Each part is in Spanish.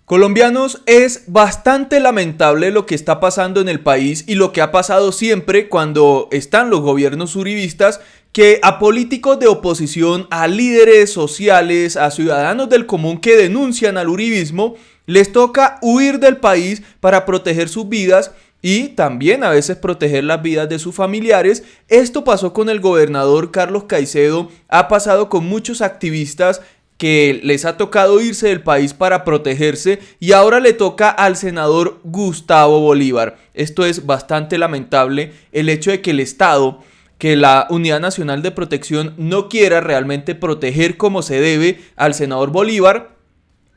Colombianos, es bastante lamentable lo que está pasando en el país y lo que ha pasado siempre cuando están los gobiernos uribistas, que a políticos de oposición, a líderes sociales, a ciudadanos del común que denuncian al uribismo, les toca huir del país para proteger sus vidas y también a veces proteger las vidas de sus familiares. Esto pasó con el gobernador Carlos Caicedo, ha pasado con muchos activistas que les ha tocado irse del país para protegerse y ahora le toca al senador Gustavo Bolívar. Esto es bastante lamentable, el hecho de que el Estado, que la Unidad Nacional de Protección no quiera realmente proteger como se debe al senador Bolívar,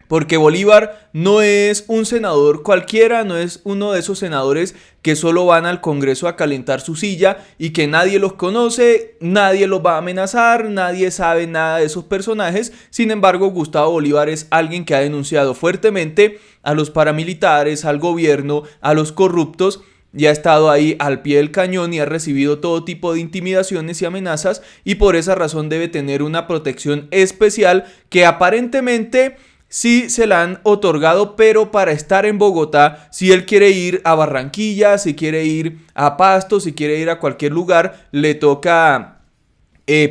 porque Bolívar no es un senador cualquiera, no es uno de esos senadores que solo van al Congreso a calentar su silla y que nadie los conoce, nadie los va a amenazar, nadie sabe nada de esos personajes. Sin embargo, Gustavo Bolívar es alguien que ha denunciado fuertemente a los paramilitares, al gobierno, a los corruptos, y ha estado ahí al pie del cañón y ha recibido todo tipo de intimidaciones y amenazas, y por esa razón debe tener una protección especial que aparentemente sí se la han otorgado, pero para estar en Bogotá, si él quiere ir a Barranquilla, si quiere ir a Pasto, si quiere ir a cualquier lugar, le toca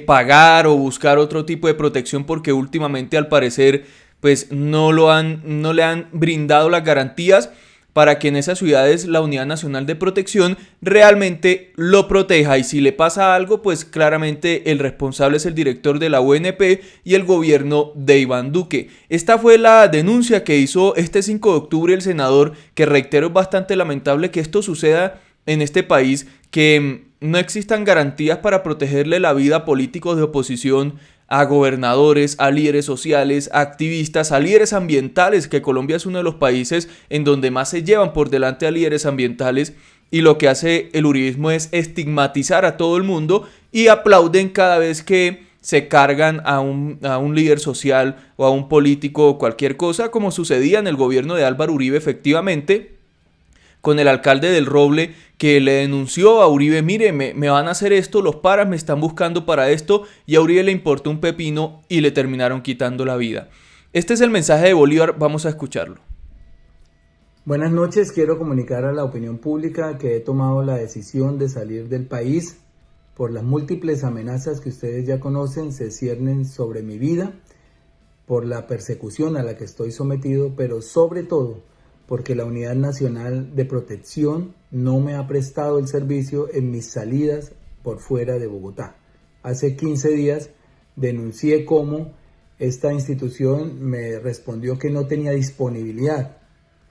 pagar o buscar otro tipo de protección, porque últimamente al parecer pues no le han brindado las garantías para que en esas ciudades la Unidad Nacional de Protección realmente lo proteja, y si le pasa algo, pues claramente el responsable es el director de la UNP y el gobierno de Iván Duque. Esta fue la denuncia que hizo este 5 de octubre el senador, que reitero, es bastante lamentable que esto suceda en este país, que no existan garantías para protegerle la vida a políticos de oposición, a gobernadores, a líderes sociales, a activistas, a líderes ambientales, que Colombia es uno de los países en donde más se llevan por delante a líderes ambientales, y lo que hace el uribismo es estigmatizar a todo el mundo y aplauden cada vez que se cargan a un líder social o a un político o cualquier cosa, como sucedía en el gobierno de Álvaro Uribe efectivamente, con el alcalde del Roble, que le denunció a Uribe: mire, me van a hacer esto, los paras me están buscando para esto, y a Uribe le importó un pepino y le terminaron quitando la vida. Este es el mensaje de Bolívar, vamos a escucharlo. Buenas noches, quiero comunicar a la opinión pública que he tomado la decisión de salir del país por las múltiples amenazas que ustedes ya conocen, se ciernen sobre mi vida, por la persecución a la que estoy sometido, pero sobre todo porque la Unidad Nacional de Protección no me ha prestado el servicio en mis salidas por fuera de Bogotá. Hace 15 días denuncié cómo esta institución me respondió que no tenía disponibilidad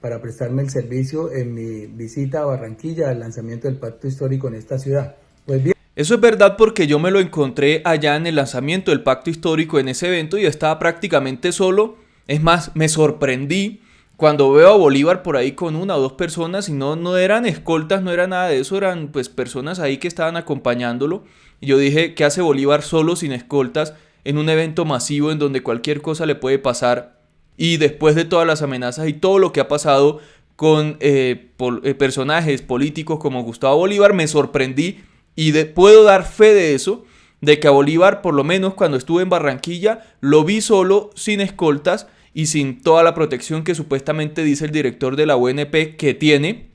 para prestarme el servicio en mi visita a Barranquilla al lanzamiento del Pacto Histórico en esta ciudad. Pues bien. Eso es verdad, porque yo me lo encontré allá en el lanzamiento del Pacto Histórico, en ese evento, y estaba prácticamente solo. Es más, me sorprendí cuando veo a Bolívar por ahí con una o dos personas, y no eran escoltas, no era nada de eso, eran pues personas ahí que estaban acompañándolo. Y yo dije: ¿qué hace Bolívar solo, sin escoltas, en un evento masivo en donde cualquier cosa le puede pasar? Y después de todas las amenazas y todo lo que ha pasado con personajes políticos como Gustavo Bolívar, me sorprendí, y puedo dar fe de eso, de que a Bolívar, por lo menos cuando estuve en Barranquilla, lo vi solo, sin escoltas y sin toda la protección que supuestamente dice el director de la UNP que tiene.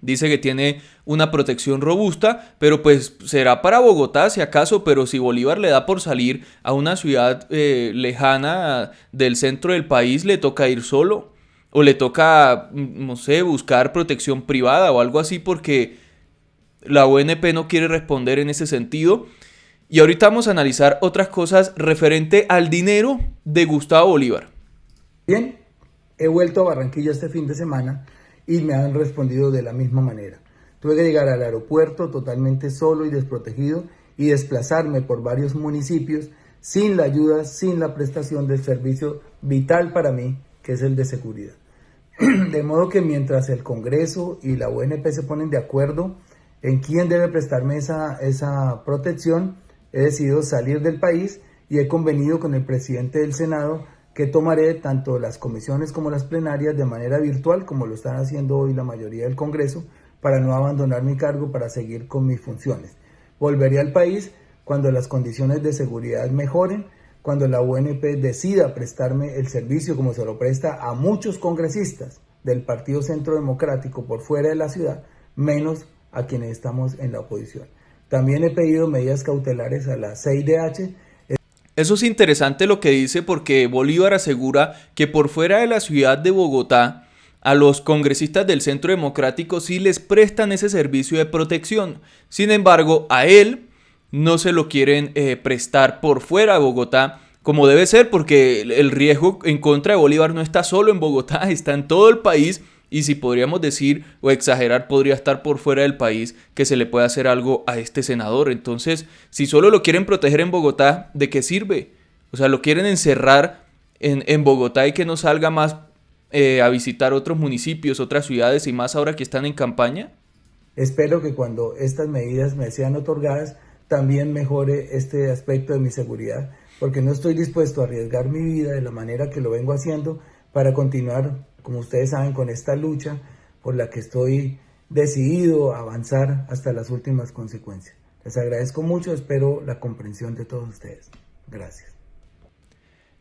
Dice que tiene una protección robusta, pero pues será para Bogotá si acaso. Pero si Bolívar le da por salir a una ciudad lejana del centro del país, le toca ir solo, o le toca, no sé, buscar protección privada o algo así, porque la UNP no quiere responder en ese sentido. Y ahorita vamos a analizar otras cosas referente al dinero de Gustavo Bolívar. Bien, he vuelto a Barranquilla este fin de semana y me han respondido de la misma manera. Tuve que llegar al aeropuerto totalmente solo y desprotegido y desplazarme por varios municipios sin la ayuda, sin la prestación del servicio vital para mí, que es el de seguridad. De modo que mientras el Congreso y la UNP se ponen de acuerdo en quién debe prestarme esa protección, he decidido salir del país y he convenido con el presidente del Senado que tomaré tanto las comisiones como las plenarias de manera virtual, como lo están haciendo hoy la mayoría del Congreso, para no abandonar mi cargo, para seguir con mis funciones. Volveré al país cuando las condiciones de seguridad mejoren, cuando la UNP decida prestarme el servicio como se lo presta a muchos congresistas del Partido Centro Democrático por fuera de la ciudad, menos a quienes estamos en la oposición. También he pedido medidas cautelares a la CIDH. Eso es interesante lo que dice, porque Bolívar asegura que por fuera de la ciudad de Bogotá, a los congresistas del Centro Democrático sí les prestan ese servicio de protección. Sin embargo, a él no se lo quieren prestar por fuera de Bogotá, como debe ser, porque el riesgo en contra de Bolívar no está solo en Bogotá, está en todo el país. Y si podríamos decir o exagerar, podría estar por fuera del país, que se le puede hacer algo a este senador. Entonces, si solo lo quieren proteger en Bogotá, ¿de qué sirve? O sea, lo quieren encerrar en Bogotá y que no salga más a visitar otros municipios, otras ciudades, y más ahora que están en campaña. Espero que cuando estas medidas me sean otorgadas, también mejore este aspecto de mi seguridad, porque no estoy dispuesto a arriesgar mi vida de la manera que lo vengo haciendo para continuar, como ustedes saben, con esta lucha por la que estoy decidido a avanzar hasta las últimas consecuencias. Les agradezco mucho, espero la comprensión de todos ustedes. Gracias.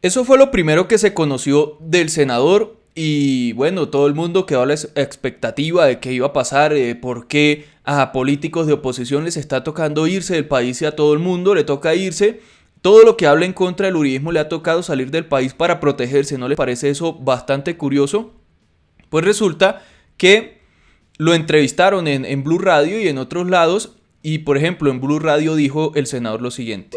Eso fue lo primero que se conoció del senador, y bueno, todo el mundo quedó a la expectativa de qué iba a pasar, por qué a políticos de oposición les está tocando irse del país, y a todo el mundo le toca irse. Todo lo que habla en contra del uribismo le ha tocado salir del país para protegerse. ¿No les parece eso bastante curioso? Pues resulta que lo entrevistaron en Blue Radio y en otros lados. Y por ejemplo, en Blue Radio dijo el senador lo siguiente.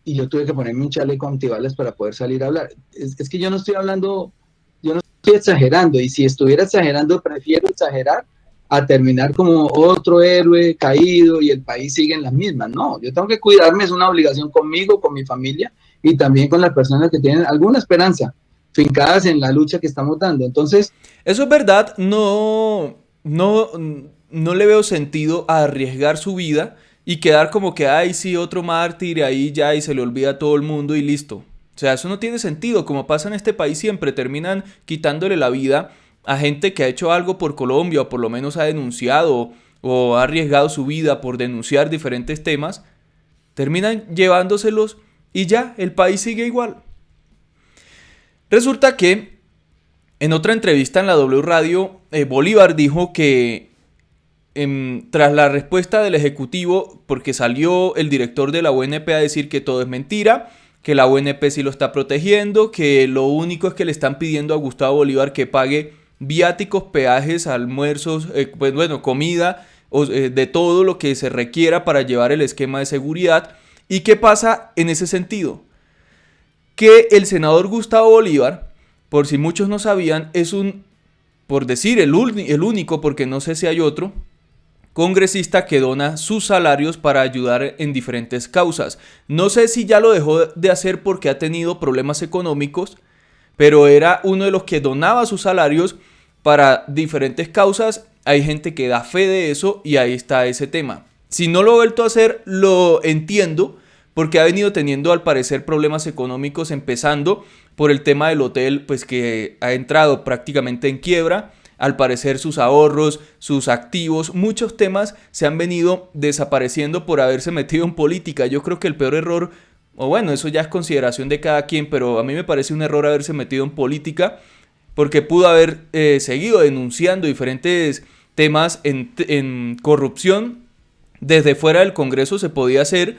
Y yo tuve que ponerme un chaleco antibalas para poder salir a hablar. Es que yo no estoy hablando, yo no estoy exagerando. Y si estuviera exagerando, prefiero exagerar a terminar como otro héroe caído y el país sigue en las mismas. No, yo tengo que cuidarme, es una obligación conmigo, con mi familia y también con las personas que tienen alguna esperanza fincadas en la lucha que estamos dando. Entonces, eso es verdad, no le veo sentido a arriesgar su vida y quedar como que, ay, sí, otro mártir, y ahí ya, y se le olvida a todo el mundo y listo. O sea, eso no tiene sentido, como pasa en este país siempre, terminan quitándole la vida a gente que ha hecho algo por Colombia, o por lo menos ha denunciado o ha arriesgado su vida por denunciar diferentes temas. Terminan llevándoselos y ya, el país sigue igual. Resulta que en otra entrevista en la W Radio, Bolívar dijo que tras la respuesta del Ejecutivo, porque salió el director de la UNP a decir que todo es mentira, que la UNP sí lo está protegiendo, que lo único es que le están pidiendo a Gustavo Bolívar que pague viáticos, peajes, almuerzos, pues bueno, comida, de todo lo que se requiera para llevar el esquema de seguridad. ¿Y qué pasa en ese sentido? Que el senador Gustavo Bolívar, por si muchos no sabían, es por decir el único, porque no sé si hay otro, congresista que dona sus salarios para ayudar en diferentes causas. No sé si ya lo dejó de hacer porque ha tenido problemas económicos, pero era uno de los que donaba sus salarios para diferentes causas. Hay gente que da fe de eso y ahí está ese tema. Si no lo ha vuelto a hacer, lo entiendo, porque ha venido teniendo al parecer problemas económicos, empezando por el tema del hotel, pues que ha entrado prácticamente en quiebra. Al parecer sus ahorros, sus activos, muchos temas se han venido desapareciendo por haberse metido en política. Yo creo que el peor error, o bueno, eso ya es consideración de cada quien, pero a mí me parece un error haberse metido en política, porque pudo haber seguido denunciando diferentes temas en corrupción. Desde fuera del Congreso se podía hacer,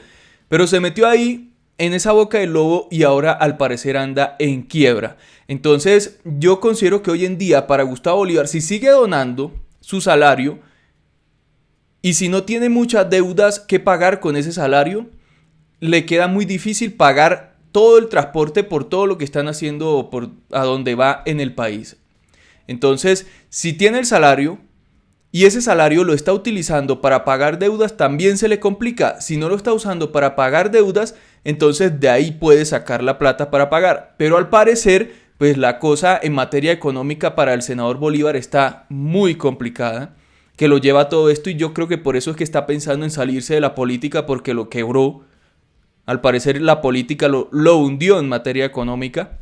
pero se metió ahí en esa boca del lobo y ahora al parecer anda en quiebra. Entonces yo considero que hoy en día para Gustavo Bolívar, si sigue donando su salario y si no tiene muchas deudas que pagar con ese salario, le queda muy difícil pagar todo el transporte por todo lo que están haciendo a donde va en el país. Entonces, si tiene el salario y ese salario lo está utilizando para pagar deudas, también se le complica. Si no lo está usando para pagar deudas, entonces de ahí puede sacar la plata para pagar. Pero al parecer, pues la cosa en materia económica para el senador Bolívar está muy complicada, que lo lleva a todo esto, y yo creo que por eso es que está pensando en salirse de la política, porque lo quebró. Al parecer la política lo hundió en materia económica.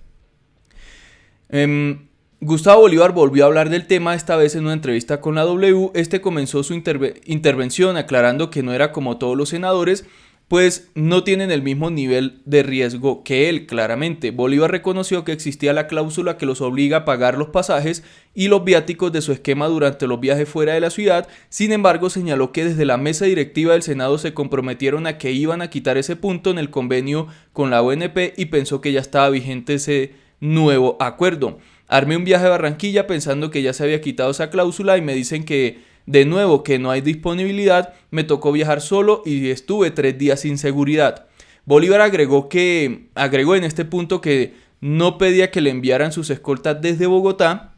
Gustavo Bolívar volvió a hablar del tema, esta vez en una entrevista con la W. Comenzó su intervención aclarando que no era como todos los senadores, pues no tienen el mismo nivel de riesgo que él, claramente. Bolívar reconoció que existía la cláusula que los obliga a pagar los pasajes y los viáticos de su esquema durante los viajes fuera de la ciudad. Sin embargo, señaló que desde la mesa directiva del Senado se comprometieron a que iban a quitar ese punto en el convenio con la ONP y pensó que ya estaba vigente ese nuevo acuerdo. Armé un viaje a Barranquilla pensando que ya se había quitado esa cláusula y me dicen que de nuevo que no hay disponibilidad, me tocó viajar solo y estuve 3 días sin seguridad. Bolívar agregó en este punto que no pedía que le enviaran sus escoltas desde Bogotá,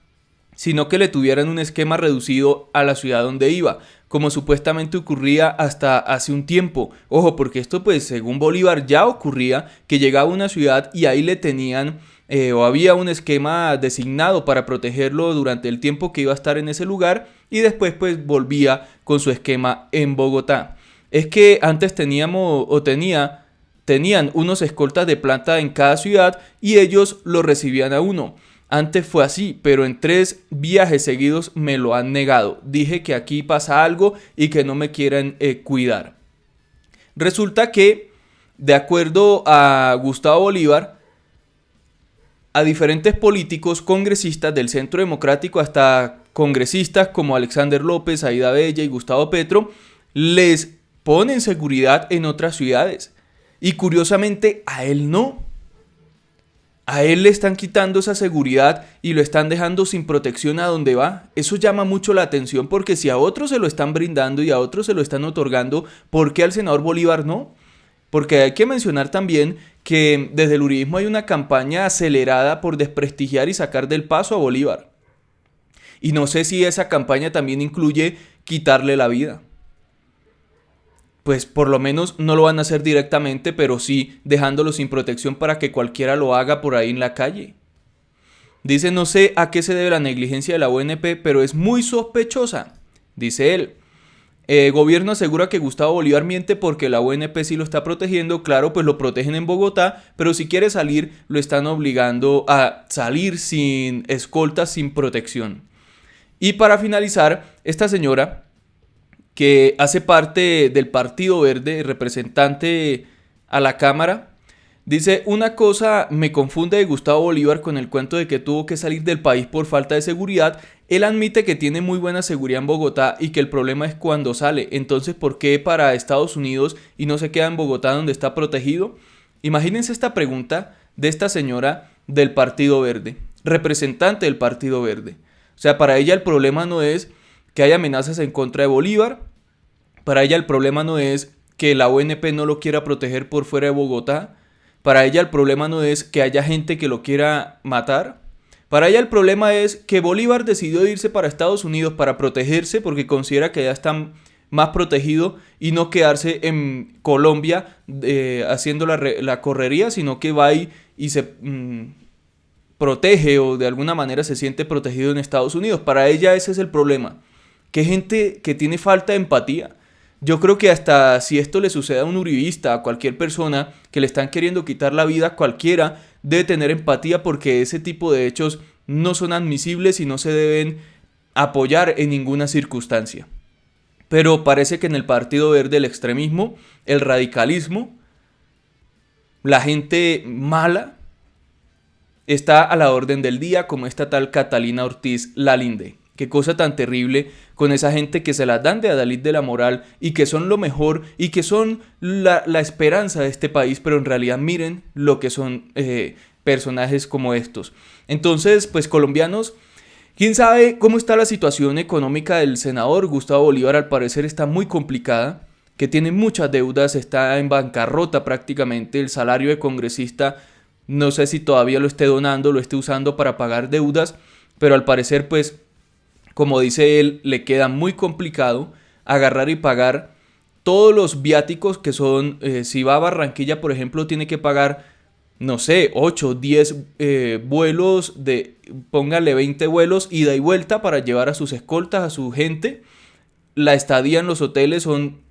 sino que le tuvieran un esquema reducido a la ciudad donde iba, como supuestamente ocurría hasta hace un tiempo. Ojo, porque esto pues según Bolívar ya ocurría, que llegaba a una ciudad y ahí le tenían o había un esquema designado para protegerlo durante el tiempo que iba a estar en ese lugar y después pues volvía con su esquema en Bogotá. Es que antes tenían unos escoltas de planta en cada ciudad y ellos lo recibían a uno. Antes fue así, pero en 3 viajes seguidos me lo han negado. Dije que aquí pasa algo y que no me quieren cuidar. Resulta que, de acuerdo a Gustavo Bolívar, a diferentes políticos, congresistas del Centro Democrático, hasta congresistas como Alexander López, Aida Bella y Gustavo Petro, les ponen seguridad en otras ciudades. Y curiosamente a él no. A él le están quitando esa seguridad y lo están dejando sin protección a donde va. Eso llama mucho la atención porque si a otros se lo están brindando y a otros se lo están otorgando, ¿por qué al senador Bolívar no? Porque hay que mencionar también que desde el uribismo hay una campaña acelerada por desprestigiar y sacar del paso a Bolívar. Y no sé si esa campaña también incluye quitarle la vida. Pues por lo menos no lo van a hacer directamente, pero sí dejándolo sin protección para que cualquiera lo haga por ahí en la calle. Dice, no sé a qué se debe la negligencia de la ONP, pero es muy sospechosa, dice él. Gobierno asegura que Gustavo Bolívar miente porque la ONP sí lo está protegiendo. Claro, pues lo protegen en Bogotá, pero si quiere salir lo están obligando a salir sin escoltas, sin protección. Y para finalizar, esta señora que hace parte del Partido Verde, representante a la Cámara, dice, una cosa me confunde de Gustavo Bolívar con el cuento de que tuvo que salir del país por falta de seguridad. Él admite que tiene muy buena seguridad en Bogotá y que el problema es cuando sale. Entonces, ¿por qué para Estados Unidos y no se queda en Bogotá donde está protegido? Imagínense esta pregunta de esta señora del Partido Verde, representante del Partido Verde. O sea, para ella el problema no es que haya amenazas en contra de Bolívar. Para ella el problema no es que la ONP no lo quiera proteger por fuera de Bogotá. Para ella el problema no es que haya gente que lo quiera matar. Para ella el problema es que Bolívar decidió irse para Estados Unidos para protegerse porque considera que ya está más protegido y no quedarse en Colombia haciendo la correría, sino que va y se protege o de alguna manera se siente protegido en Estados Unidos. Para ella ese es el problema. Que gente que tiene falta de empatía. Yo creo que hasta si esto le sucede a un uribista, a cualquier persona que le están queriendo quitar la vida, cualquiera debe tener empatía porque ese tipo de hechos no son admisibles y no se deben apoyar en ninguna circunstancia. Pero parece que en el Partido Verde el extremismo, el radicalismo, la gente mala está a la orden del día, como esta tal Catalina Ortiz Lalinde. Qué cosa tan terrible con esa gente que se las dan de adalid de la moral y que son lo mejor y que son la esperanza de este país, pero en realidad miren lo que son personajes como estos. Entonces, pues colombianos, ¿quién sabe cómo está la situación económica del senador Gustavo Bolívar? Al parecer está muy complicada, que tiene muchas deudas, está en bancarrota prácticamente. El salario de congresista no sé si todavía lo esté donando, lo esté usando para pagar deudas, pero al parecer pues, como dice él, le queda muy complicado agarrar y pagar todos los viáticos que son, si va a Barranquilla, por ejemplo, tiene que pagar, no sé, 8, 10 vuelos, póngale 20 vuelos, ida y vuelta para llevar a sus escoltas, a su gente. La estadía en los hoteles son,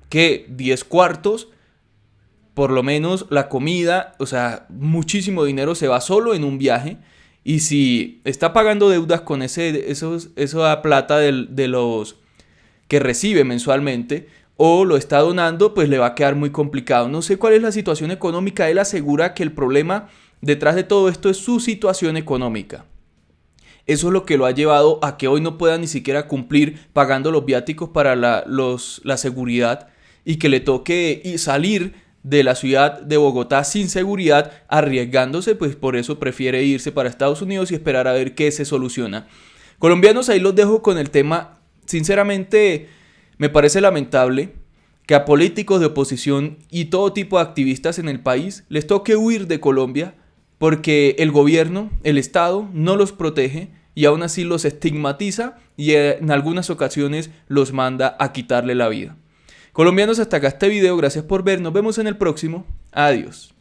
¿qué? 10 cuartos, por lo menos la comida, o sea, muchísimo dinero se va solo en un viaje. Y si está pagando deudas con esa plata de los que recibe mensualmente, o lo está donando, pues le va a quedar muy complicado. No sé cuál es la situación económica. Él asegura que el problema detrás de todo esto es su situación económica. Eso es lo que lo ha llevado a que hoy no pueda ni siquiera cumplir pagando los viáticos para la seguridad, y que le toque salir de la ciudad de Bogotá sin seguridad, arriesgándose. Pues por eso prefiere irse para Estados Unidos y esperar a ver qué se soluciona. Colombianos, ahí los dejo con el tema. Sinceramente, me parece lamentable que a políticos de oposición y todo tipo de activistas en el país les toque huir de Colombia porque el gobierno, el Estado, no los protege y aún así los estigmatiza y en algunas ocasiones los manda a quitarle la vida. Colombianos, hasta acá este video. Gracias por ver. Nos vemos en el próximo. Adiós.